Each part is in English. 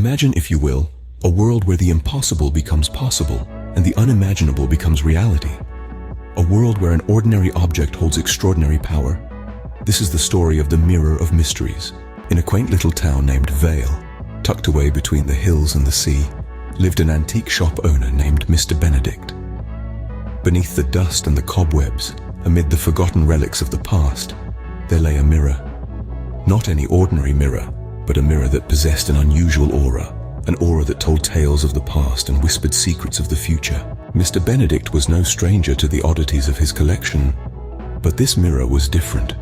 Imagine, if you will, a world where the impossible becomes possible and the unimaginable becomes reality. A world where an ordinary object holds extraordinary power. This is the story of the Mirror of Mysteries. In a quaint little town named Vale, tucked away between the hills and the sea, lived an antique shop owner named Mr. Benedict. Beneath the dust and the cobwebs, amid the forgotten relics of the past, there lay a mirror. Not any ordinary mirror, but a mirror that possessed an unusual aura, an aura that told tales of the past and whispered secrets of the future. Mr. Benedict was no stranger to the oddities of his collection, but this mirror was different.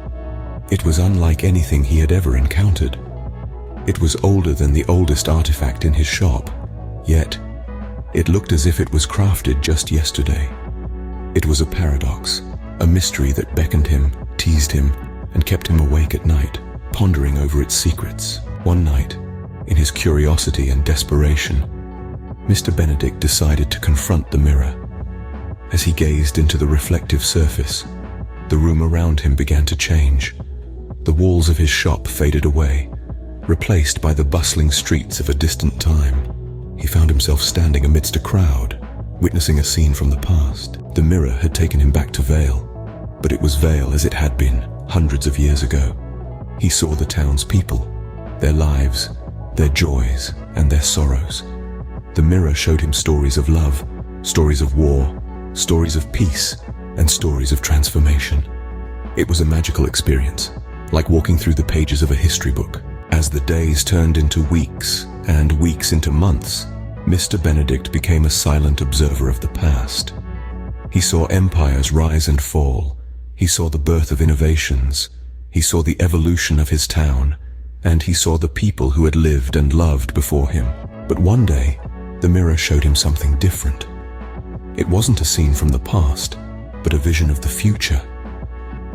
It was unlike anything he had ever encountered. It was older than the oldest artifact in his shop, yet it looked as if it was crafted just yesterday. It was a paradox, a mystery that beckoned him, teased him, and kept him awake at night, pondering over its secrets. One night, in his curiosity and desperation, Mr. Benedict decided to confront the mirror. As he gazed into the reflective surface, the room around him began to change. The walls of his shop faded away, replaced by the bustling streets of a distant time. He found himself standing amidst a crowd, witnessing a scene from the past. The mirror had taken him back to Vale, but it was Vale as it had been hundreds of years ago. He saw the town's people, their lives, their joys, and their sorrows. The mirror showed him stories of love, stories of war, stories of peace, and stories of transformation. It was a magical experience, like walking through the pages of a history book. As the days turned into weeks, and weeks into months, Mr. Benedict became a silent observer of the past. He saw empires rise and fall. He saw the birth of innovations. He saw the evolution of his town, and he saw the people who had lived and loved before him. But one day, the mirror showed him something different. It wasn't a scene from the past, but a vision of the future.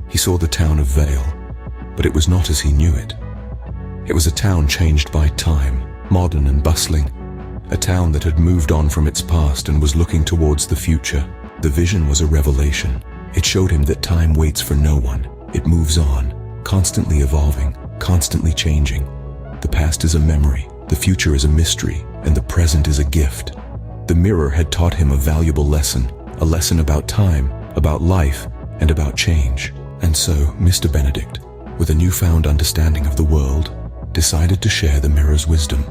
He saw the town of Vale, but it was not as he knew it. It was a town changed by time, modern and bustling, a town that had moved on from its past and was looking towards the future. The vision was a revelation. It showed him that time waits for no one. It moves on, constantly evolving, constantly changing. The past is a memory, the future is a mystery, and the present is a gift. The mirror had taught him a valuable lesson, a lesson about time, about life, and about change. And so, Mr. Benedict, with a newfound understanding of the world, decided to share the mirror's wisdom.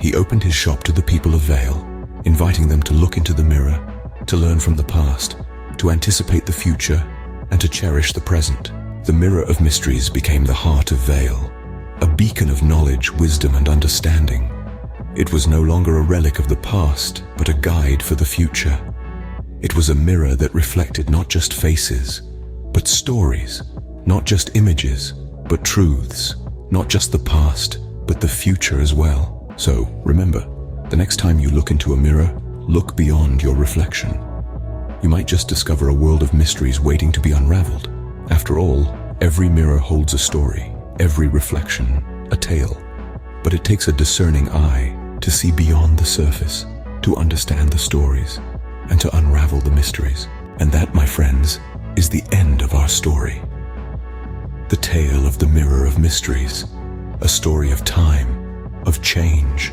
He opened his shop to the people of Vale, inviting them to look into the mirror, to learn from the past, to anticipate the future, and to cherish the present. The Mirror of Mysteries became the heart of Vale, a beacon of knowledge, wisdom, and understanding. It was no longer a relic of the past, but a guide for the future. It was a mirror that reflected not just faces, but stories, not just images, but truths, not just the past, but the future as well. So, remember, the next time you look into a mirror, look beyond your reflection. You might just discover a world of mysteries waiting to be unraveled. After all, every mirror holds a story, every reflection, a tale. But it takes a discerning eye to see beyond the surface, to understand the stories, and to unravel the mysteries. And that, my friends, is the end of our story. The tale of the Mirror of Mysteries, a story of time, of change,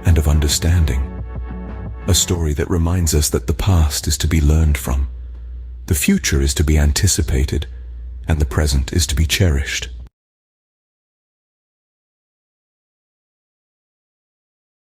and of understanding. A story that reminds us that the past is to be learned from, the future is to be anticipated, and the present is to be cherished.